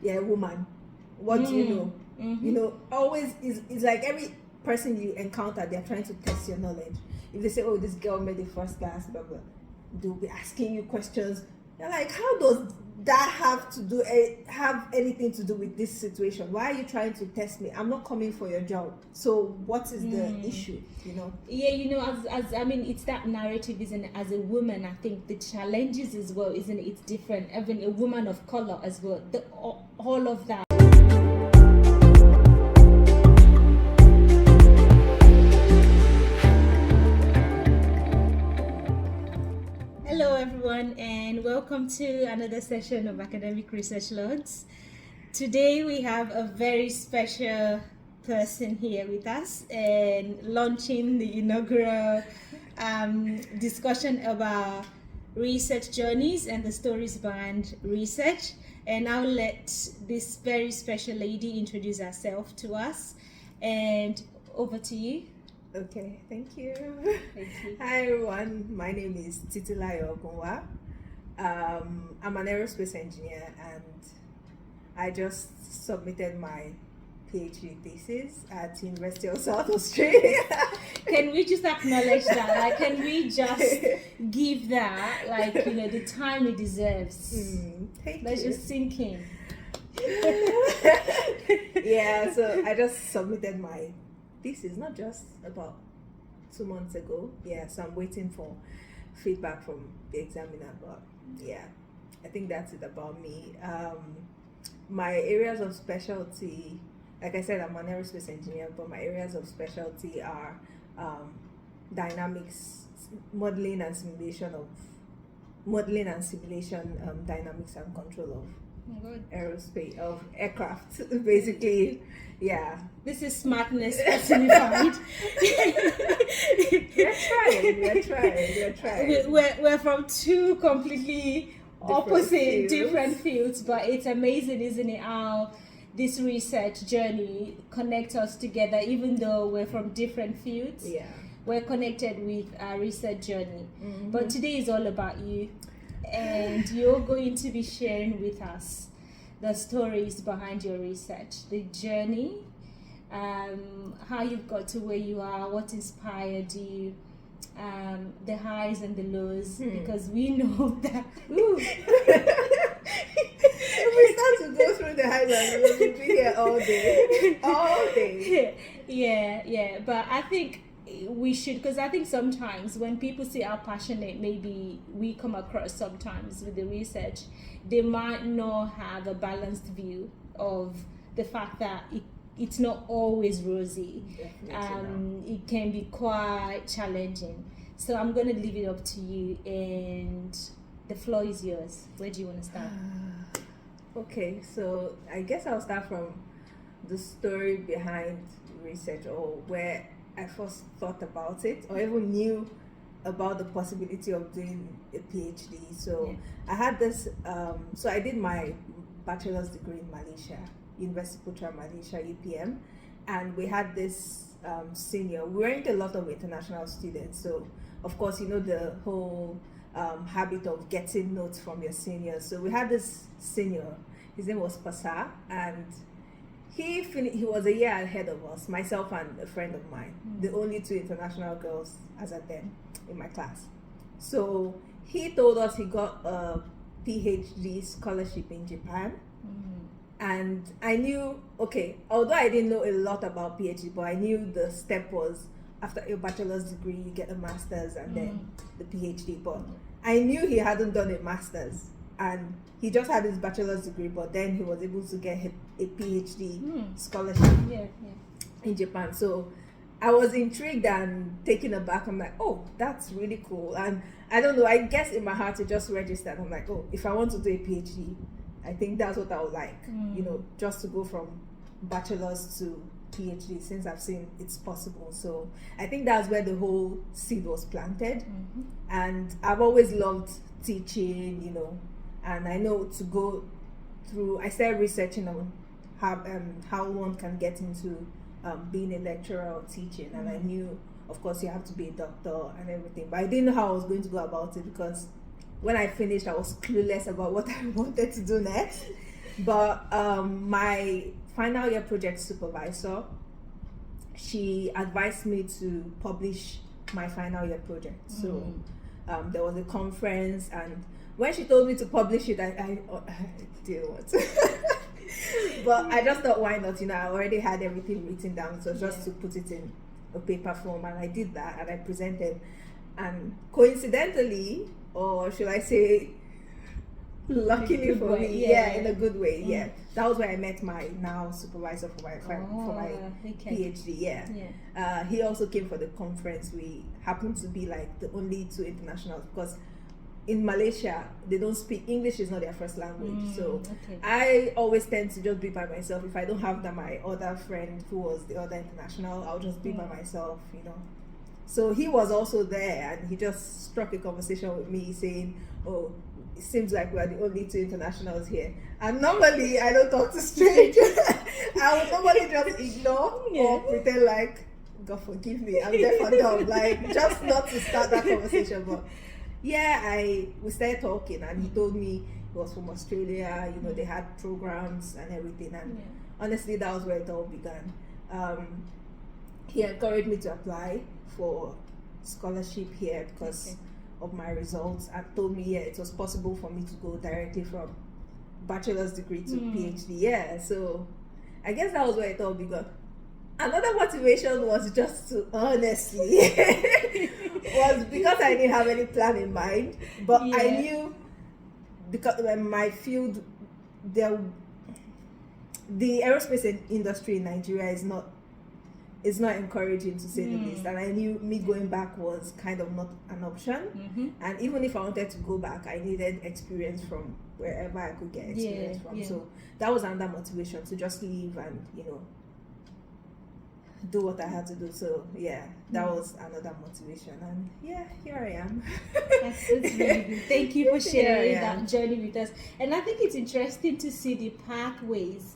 you're a woman. What do you know? You know, always is like every person you encounter, they're trying to test your knowledge. If they say, oh, this girl made the first class, blah blah, they'll be asking you questions. You're like, how does that have anything to do with this situation? Why are you trying to test me? I'm not coming for your job. So what is the issue? You know? Yeah, you know, as I mean, it's that narrative, isn't it? As a woman, I think the challenges as well, isn't it? It's different. Even a woman of color as well. All of that. Hello, everyone, and welcome to another session of Academic Research Logs. Today we have a very special person here with us and launching the inaugural discussion about research journeys and the stories behind research. And I'll let this very special lady introduce herself to us. And over to you. Okay, thank you. Thank you. Hi everyone, my name is Titi. I'm an aerospace engineer and I just submitted my PhD thesis at University of South Australia. Can we just acknowledge that? Like, can we just give that, like, you know, the time it deserves? Let's just sink in. Yeah, so I just submitted my thesis, not just about 2 months ago. Yeah, so I'm waiting for feedback from the examiner, but yeah, I think that's it about me. My areas of specialty, like I said, I'm an aerospace engineer, but my areas of specialty are dynamics, modeling and simulation, dynamics and control of aerospace, of aircraft, basically. Yeah, this is smartness personified. We're trying. We're from two completely opposite different fields, but it's amazing, isn't it, how this research journey connects us together, even though we're from different fields. Yeah, we're connected with our research journey. But today is all about you, and you're going to be sharing with us the stories behind your research, the journey, how you've got to where you are, what inspired you, the highs and the lows, because we know that if we start to go through the highs and lows, we'll be here all day. Yeah, but I think we should, because I think sometimes when people see how passionate maybe we come across sometimes with the research, they might not have a balanced view of the fact that it's not always rosy. It can be quite challenging. So I'm going to leave it up to you, and the floor is yours. Where do you want to start? Okay, so I guess I'll start from the story behind research, or where I first thought about it, or even knew about the possibility of doing a PhD. So I had this, so I did my bachelor's degree in Malaysia, University Putra Malaysia, UPM, and we had this senior. We weren't a lot of international students, so of course, you know, the whole habit of getting notes from your seniors. So we had this senior, his name was Pasa, and he was a year ahead of us, myself and a friend of mine, the only two international girls as at then in my class. So he told us he got a PhD scholarship in Japan. And I knew, okay, although I didn't know a lot about PhD, but I knew the step was after your bachelor's degree, you get a master's and then the PhD. But I knew he hadn't done a master's, and he just had his bachelor's degree, but then he was able to get a PhD scholarship in Japan. So I was intrigued and taken aback. I'm like, oh, that's really cool. And I don't know, I guess in my heart it just registered. I'm like, oh, if I want to do a PhD, I think that's what I would like, you know, just to go from bachelor's to PhD, since I've seen it's possible. So I think that's where the whole seed was planted. And I've always loved teaching, you know, and I know to go through, I started researching on how one can get into being a lecturer or teaching, and I knew, of course, you have to be a doctor and everything, but I didn't know how I was going to go about it, because when I finished, I was clueless about what I wanted to do next. But my final year project supervisor, she advised me to publish my final year project. So there was a conference, and when she told me to publish it, I didn't want to. But I just thought, why not? You know, I already had everything written down, so just to put it in a paper form, and I did that, and I presented. And coincidentally, or should I say, luckily for me, in a good way, that was where I met my now supervisor for my PhD. He also came for the conference. We happened to be like the only two internationals, because in Malaysia they don't speak English, is not their first language. So I always tend to just be by myself. If I don't have that my other friend who was the other international, I'll just be by myself, you know. So he was also there, and he just struck a conversation with me saying, oh, it seems like we are the only two internationals here. And normally I don't talk to strangers. I would normally just ignore or pretend like, God forgive me, I'm deaf and dumb, like just not to start that conversation. But we started talking, and he told me he was from Australia, you know, they had programs and everything, and honestly that was where it all began. He encouraged me to apply for scholarship here because of my results, and told me it was possible for me to go directly from bachelor's degree to PhD. So I guess that was where it all began. Another motivation was just to honestly was because I didn't have any plan in mind, but I knew, because when my field, the aerospace industry in Nigeria is not encouraging, to say the least, and I knew me going back was kind of not an option. And even if I wanted to go back, I needed experience from wherever I could get experience from. So that was another motivation to just leave and, you know, do what I had to do. So that was another motivation, and here I am. That's really good. Thank you for sharing that journey with us. And I think it's interesting to see the pathways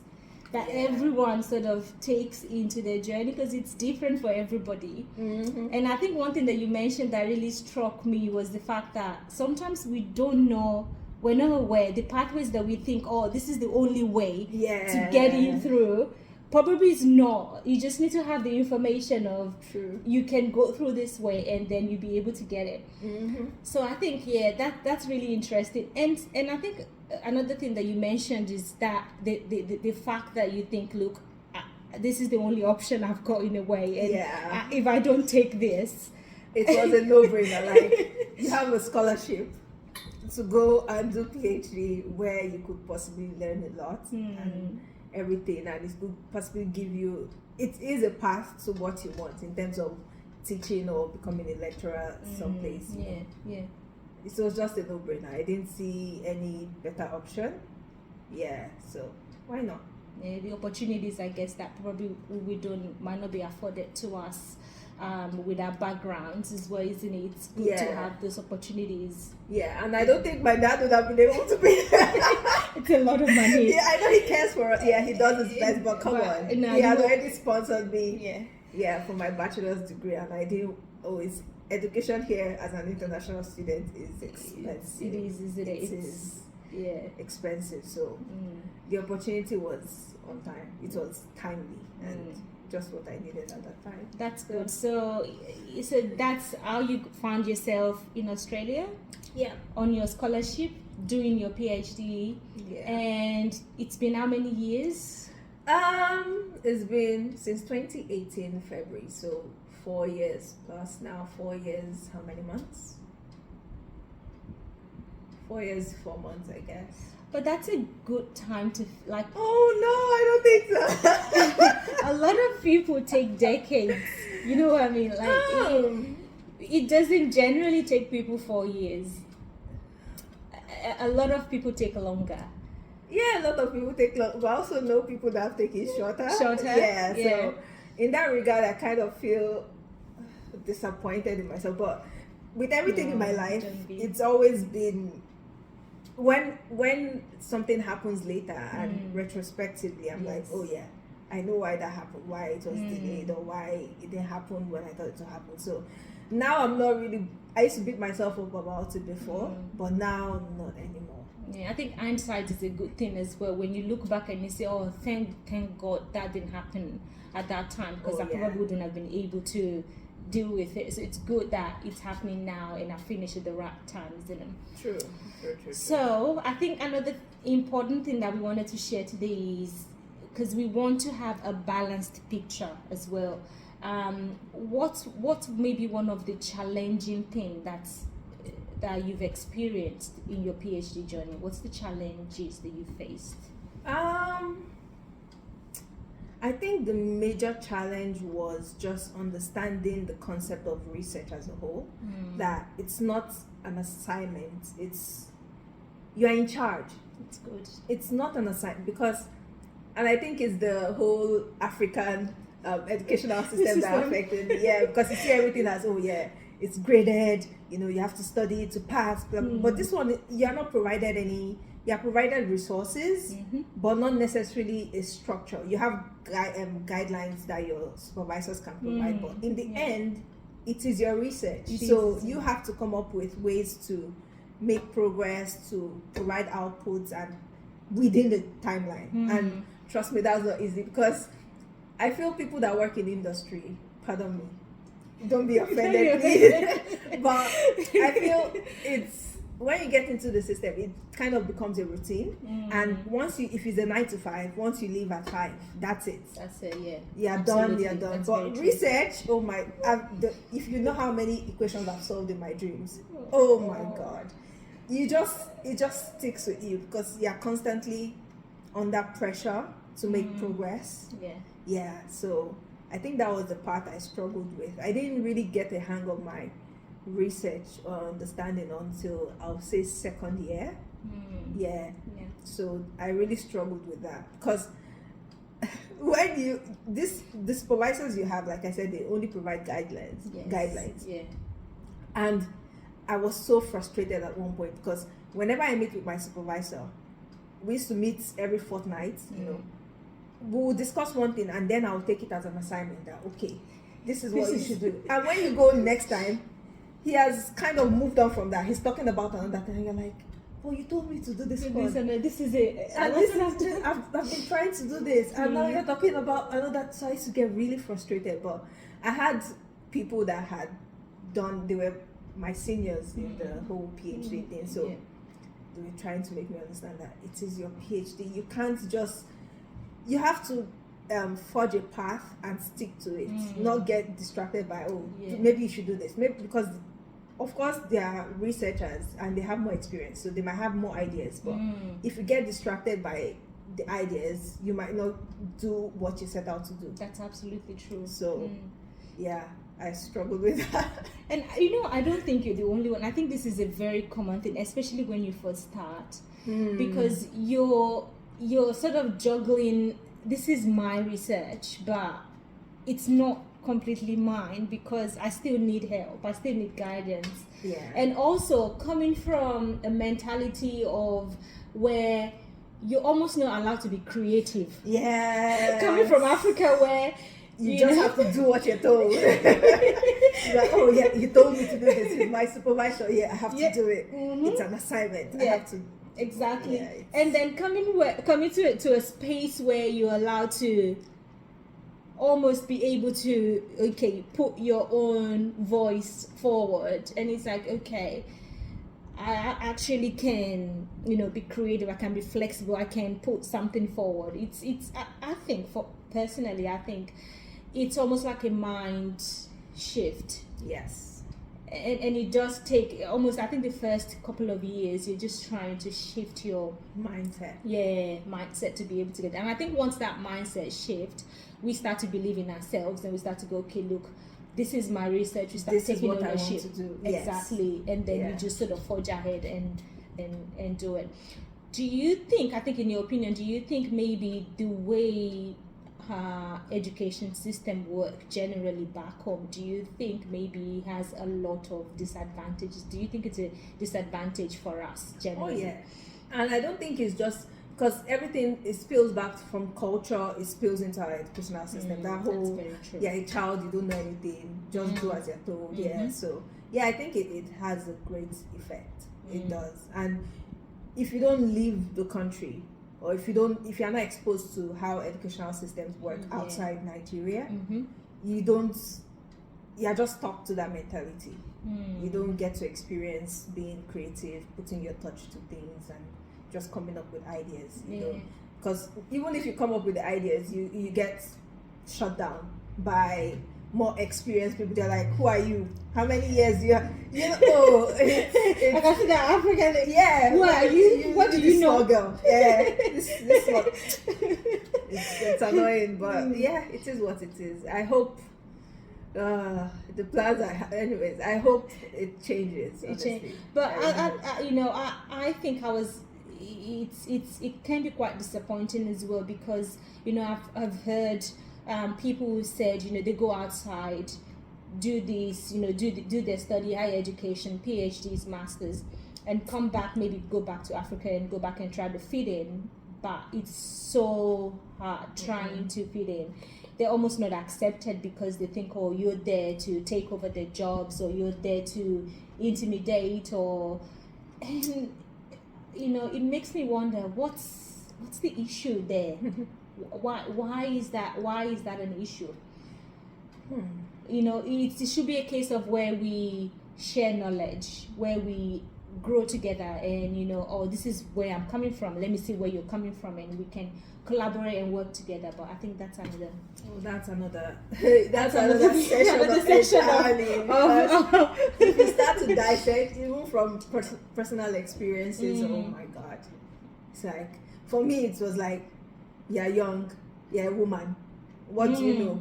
that everyone sort of takes into their journey, because it's different for everybody. And I think one thing that you mentioned that really struck me was the fact that sometimes we don't know, we're not aware the pathways that we think, oh, this is the only way to get in through, probably is not. You just need to have the information of you can go through this way, and then you'll be able to get it. So I think that's really interesting. And I think another thing that you mentioned is that the fact that you think, look, this is the only option I've got in a way, and if I don't take this, it was a no-brainer. Like, you have a scholarship to go and do PhD where you could possibly learn a lot and everything, and it could possibly give you, it is a path to what you want in terms of teaching or becoming a lecturer someplace. It was just a no-brainer. I didn't see any better option. So why not? The opportunities, I guess, that probably might not be afforded to us with our backgrounds as well, isn't it? It's good to have those opportunities. And I don't think my dad would have been able to pay. It's a lot of money. I know he cares for us. He does his best, but come on. No, he has already sponsored me for my bachelor's degree, and I didn't always. Education here as an international student is expensive. It is expensive. So the opportunity was on time. It was timely and just what I needed at that time. That's good. So that's how you found yourself in Australia? On your scholarship, doing your PhD. And it's been how many years? It's been since 2018 February, so 4 years plus now. 4 years, how many months? 4 years, 4 months, I guess. But that's a good time to like. Oh no, I don't think so. A lot of people take decades. You know what I mean? Like it doesn't generally take people 4 years. A lot of people take longer. A lot of people take long. But I also know people that have taken shorter. Yeah. So in that regard, I kind of feel disappointed in myself. But with everything in my life, it's always been when something happens later and retrospectively, I'm like, oh yeah, I know why that happened, why it was delayed, or why it didn't happen when I thought it would happen. So now I'm not really. I used to beat myself up about it before, but now not anymore. Yeah, I think hindsight is a good thing as well. When you look back and you say, "Oh, thank God that didn't happen at that time," because I probably wouldn't have been able to deal with it. So it's good that it's happening now and I finish at the right time, isn't it? True. So I think another important thing that we wanted to share today is, because we want to have a balanced picture as well. What's maybe one of the challenging thing that you've experienced in your PhD journey? What's the challenges that you faced? I think the major challenge was just understanding the concept of research as a whole. That it's not an assignment, you're in charge. It's good. It's not an assignment because, and I think it's the whole African educational system that affected. Because you see everything as, it's graded, you have to study to pass. But this one, you're not provided you are provided resources, but not necessarily a structure. You have guidelines that your supervisors can provide, but in the end, it is your research. You have to come up with ways to make progress, to provide outputs, and within the timeline. And trust me, that's not easy, because I feel people that work in industry, pardon me, don't be offended, please, but I feel it's, when you get into the system, it kind of becomes a routine. And if it's a 9 to 5, once you leave at 5, that's it. You're done. That's but research, if you know how many equations I've solved in my dreams, oh my God, it just sticks with you, because you're constantly under pressure to make progress. So I think that was the part I struggled with. I didn't really get a hang of my research or understanding until, I'll say, second year. So I really struggled with that, because when the supervisors you have, like I said, they only provide guidelines. And I was so frustrated at one point, because whenever I meet with my supervisor, we used to meet every fortnight. We'll discuss one thing, and then I'll take it as an assignment that, okay, this is what you should do. And when you go next time, he has kind of moved on from that. He's talking about another thing, and you're like, oh, you told me to do this one. This is it. And I've been trying to do this, and now you're talking about another. So I used to get really frustrated. But I had people that had they were my seniors in the whole PhD thing. So they were trying to make me understand that it is your PhD. You can't just, you have to forge a path and stick to it. Not get distracted by, maybe you should do this. Maybe because, of course, they are researchers and they have more experience, so they might have more ideas. But if you get distracted by the ideas, you might not do what you set out to do. That's absolutely true. So, I struggled with that. And I don't think you're the only one. I think this is a very common thing, especially when you first start, because you're sort of juggling. This is my research, but it's not completely mine, because I still need help. I still need guidance. And also coming from a mentality of where you're almost not allowed to be creative. Coming from Africa, where you just have to do what you're told. You're like, you told me to do this. He's my supervisor. I have to do it. It's an assignment. I have to. Exactly. And then coming to a space where you're allowed to almost be able to put your own voice forward, and it's like, okay, I actually can be creative, I can be flexible, I can put something forward. I think personally I think it's almost like a mind shift. And it does take almost, I think, the first couple of years, you're just trying to shift your mindset to be able to get. And I think once that mindset shift, we start to believe in ourselves, and we start to go, okay, look, this is my research. We start taking ownership. I want to do. Exactly. And then you just sort of forge ahead and do it. Do you think, I think in your opinion, do you think maybe the way education system work generally back home, do you think maybe has a lot of disadvantages? Do you think it's a disadvantage for us generally? And I don't think it's just because everything spills back from culture, it spills into our educational system. That whole a child, you don't know anything, just do as you're told. So I think it has a great effect. It does. And if you don't leave the country, or if you're not exposed to how educational systems work outside Nigeria, you're just stuck to that mentality. You don't get to experience being creative, putting your touch to things, and just coming up with ideas. You know, because even if you come up with the ideas, you get shut down by more experienced people. They're like, who are you? How many years do you have? You know, I can see that African. Yeah. Who are you? What do you know? Small girl. Yeah. this one. It's annoying, but yeah, it is what it is. I hope the plans are. Anyways, I hope it changes. But I think it can be quite disappointing as well, because I've heard people who said they go outside, do this, do their study, higher education, PhDs, masters, and come back, maybe go back to Africa and go back and try to fit in, but it's so hard trying to fit in. They're almost not accepted because they think, oh, you're there to take over their jobs, or you're there to intimidate, and it makes me wonder what's the issue there. Why is that an issue? It should be a case of where we share knowledge, where we grow together, and this is where I'm coming from, let me see where you're coming from, and we can collaborate and work together. But I think that's another session if you start to dissect even from personal experiences, oh my god, it's like, for me it was like, you're young, you're a woman, what do you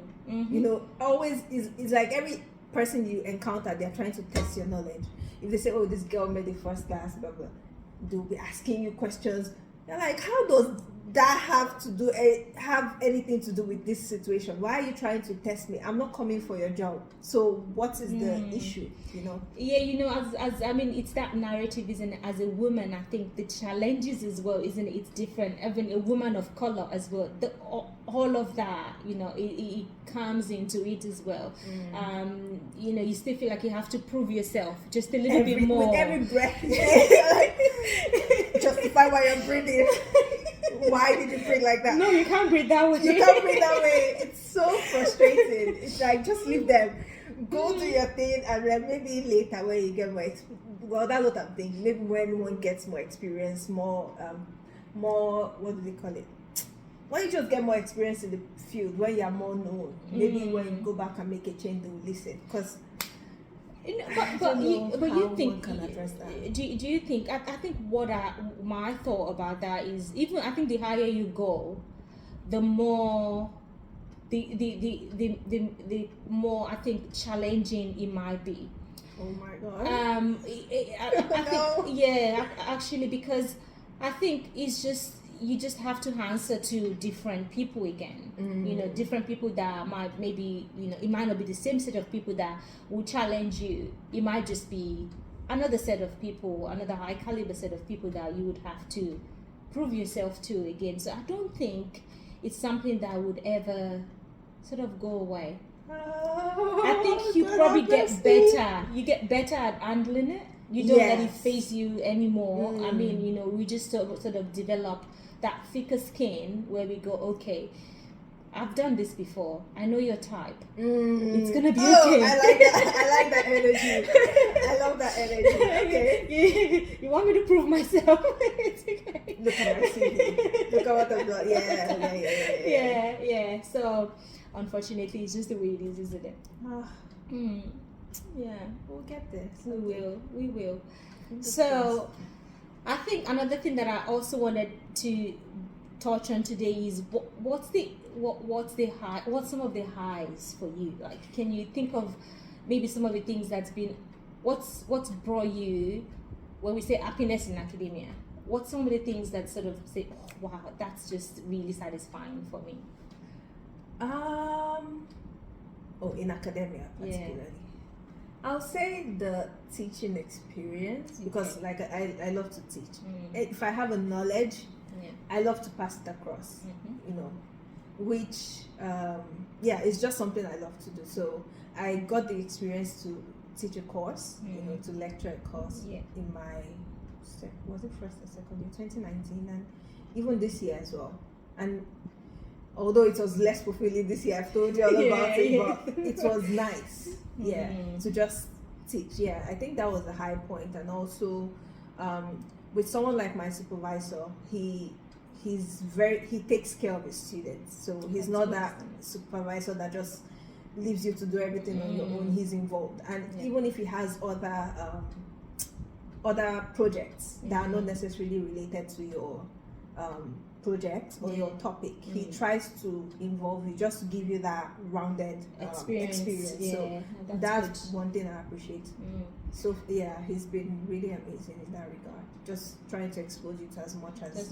know? Always is like every person you encounter, they're trying to test your knowledge. If they say, oh, this girl made the first class, blah blah, they'll be asking you questions. You're like, how does that have anything to do with this situation? Why are you trying to test me? I'm not coming for your job. So what is the issue? Yeah, as I mean, it's that narrative, isn't it? As a woman, I think the challenges as well, isn't it? It's different. Even a woman of color as well. All of that, it comes into it as well. You still feel like you have to prove yourself just a little bit more. With every breath, justify why you're breathing. Why did you breathe like that? No, you can't breathe that way. You can't breathe that way. It's so frustrating. It's like, just leave them. Go do your thing, and then maybe later when you get more well, that's what I'm thinking. Maybe when one gets more experience, more what do they call it? When you just get more experience in the field, when you're more known, maybe when you go back and make a change, they will listen. Because but you think, can address that. Do you think? I think my thought about that is, even I think the higher you go, the more the more I think challenging it might be. Oh my god. I think, yeah, actually, because I think it's just, you just have to answer to different people again. Different people that might, maybe, it might not be the same set of people that will challenge you. It might just be another set of people, another high caliber set of people that you would have to prove yourself to again. So I don't think it's something that would ever sort of go away. I think you probably get better. You get better at handling it. You don't let it face you anymore. I mean, we just sort of develop that thicker skin where we go, okay, I've done this before. I know your type. It's gonna be okay. I like that. I like that energy. I love that energy. Okay. You want me to prove myself? It's okay. Look at my CV. Look at what I've got. Yeah. So, unfortunately, it's just the way it is, isn't it? Yeah. We'll get this. We will. So, I think another thing that I also wanted to touch on today is what's some of the highs for you? Like, can you think of maybe some of the things that's been, what's brought you, when we say happiness in academia, what's some of the things that sort of say, oh, wow, that's just really satisfying for me? In academia particularly. I'll say the teaching experience, because like I love to teach. If I have a knowledge, I love to pass it across, which it's just something I love to do. So I got the experience to teach a course, to lecture a course in my was it first or second year, 2019, and even this year as well. And although it was less fulfilling this year, I've told you all about it, but it was nice, to just teach. Yeah, I think that was a high point. And also, with someone like my supervisor, he takes care of his students. So he's not that supervisor that just leaves you to do everything on your own. He's involved, and even if he has other projects that are not necessarily related to your project or your topic, he tries to involve you just to give you that rounded experience. So that's good. One thing I appreciate. So yeah, he's been really amazing in that regard, just trying to expose you to as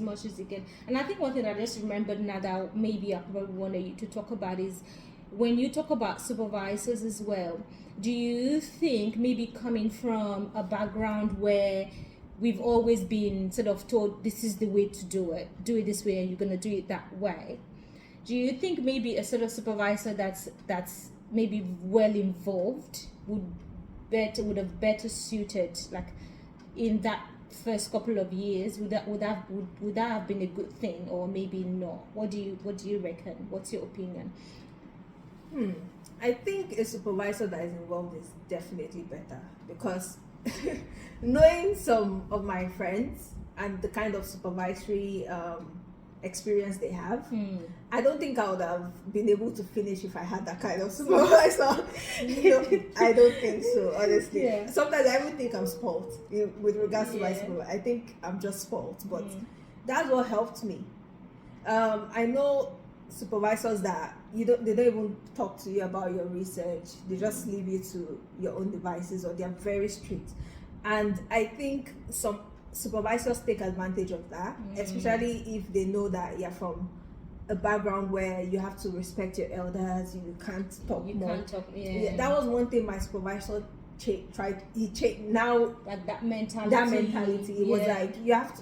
much as he can. And I think one thing I just remembered now that maybe I probably wanted you to talk about is when you talk about supervisors as well, do you think maybe coming from a background where we've always been sort of told this is the way to do it this way and you're going to do it that way, do you think maybe a sort of supervisor that's maybe well involved would have better suited, like in that first couple of years, would that have been a good thing, or maybe not? What do you reckon? What's your opinion? I think a supervisor that is involved is definitely better, because knowing some of my friends and the kind of supervisory experience they have, I don't think I would have been able to finish if I had that kind of supervisor. I don't think so, honestly. Sometimes I even think I'm spoiled with regards to my supervisor. I think I'm just spoiled, but that's what helped me. I know supervisors that they don't even talk to you about your research. They just leave you to your own devices, or they are very strict. And I think some supervisors take advantage of that, especially if they know that you're from a background where you have to respect your elders, you can't talk much. That was one thing my supervisor changed now, like that mentality. It was like,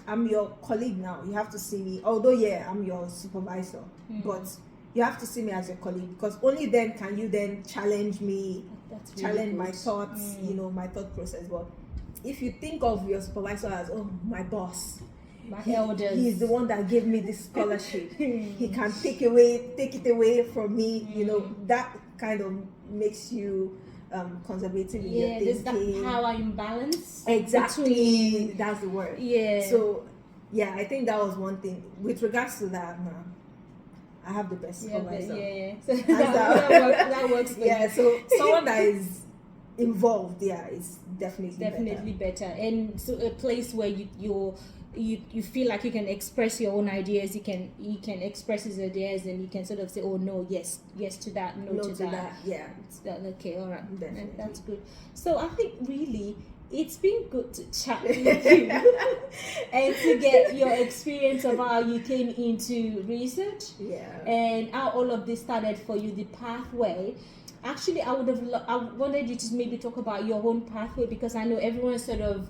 I'm your colleague now, you have to see me, although I'm your supervisor, but you have to see me as a colleague, because only then can you then challenge me, challenge my thoughts, my thought process. But if you think of your supervisor as, oh, my boss, my elders, he's the one that gave me this scholarship, he can take it away from me, that kind of makes you conservative in your thinking. There's that power imbalance. Exactly, that's the word. So I think that was one thing. With regards to that, I have the best supervisor. So that works for you. So someone that is involved, is definitely better. And so a place where you feel like you can express your own ideas, he can express his ideas, and you can sort of say, oh no, yes to that, no to that. Okay, all right, and that's good. So I think really it's been good to chat with you and to get your experience of how you came into research and how all of this started for you, the pathway. Actually, I wanted you to maybe talk about your own pathway, because I know everyone's sort of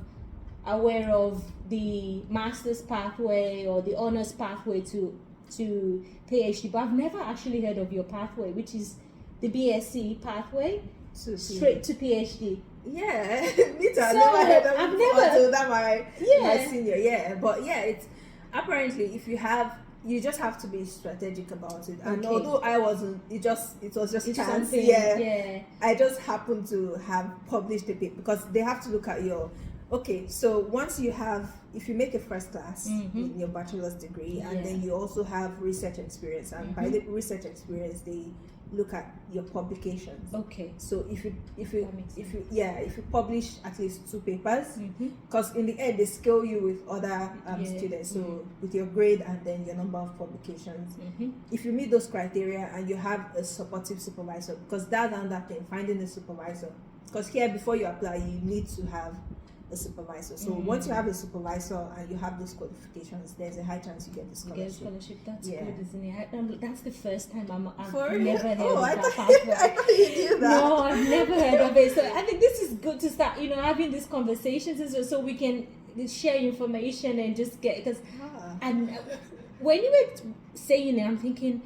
aware of the master's pathway or the honors pathway to PhD, but I've never actually heard of your pathway, which is the BSc pathway straight to PhD. Me too. I've never heard of it until that my senior. But it's apparently, if you just have to be strategic about it. And although I wasn't, it was just chance. I just happened to have published a paper, because they have to look at your. Okay, so once if you make a first class in your bachelor's degree, and then you also have research experience, and by the research experience they look at your publications. Okay. So if you publish at least 2 papers, because in the end they scale you with other students, so with your grade and then your number of publications. If you meet those criteria and you have a supportive supervisor, because that's another thing, finding a supervisor, because here before you apply you need to have a supervisor. So once you have a supervisor and you have those qualifications, there's a high chance you get the scholarship. That's good, isn't it? That's the first time I've never heard of that pathway. I thought you knew that. No, I've never heard of it. So I think this is good to start, having these conversations so we can share information and just get, because and when you were saying it, I'm thinking,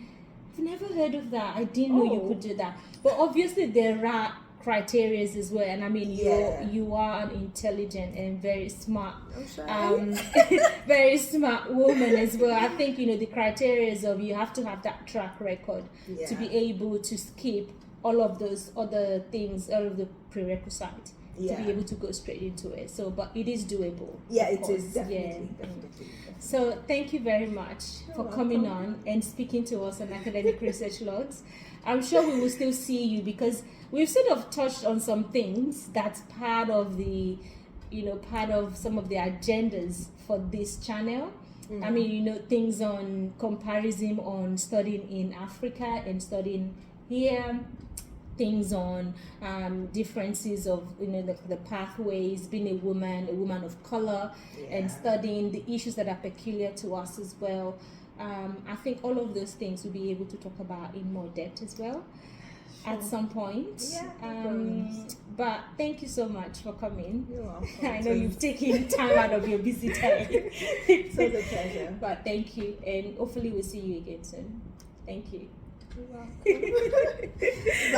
I've never heard of that. I didn't know you could do that. But obviously there are criteria as well. And I mean, Yeah. you are an intelligent and very smart, I'm sorry. very smart woman as well. I think the criteria of you have to have that track record to be able to skip all of those other things, all of the prerequisites. To be able to go straight into it. So, but it is doable. Yeah, it course. is definitely. So, thank you very much for coming on and speaking to us on Academic Research Logs. I'm sure we will still see you because we've sort of touched on some things that's part of the, part of some of the agendas for this channel. I mean, things on comparison on studying in Africa and studying here. Things on differences of the pathways, being a woman of color, and studying the issues that are peculiar to us as well. I think all of those things we'll be able to talk about in more depth as well at some point. But thank you so much for coming. You're welcome. I know you've taken time out of your busy time. It's a pleasure. But thank you, and hopefully we'll see you again soon. Thank you. You're welcome. Bye.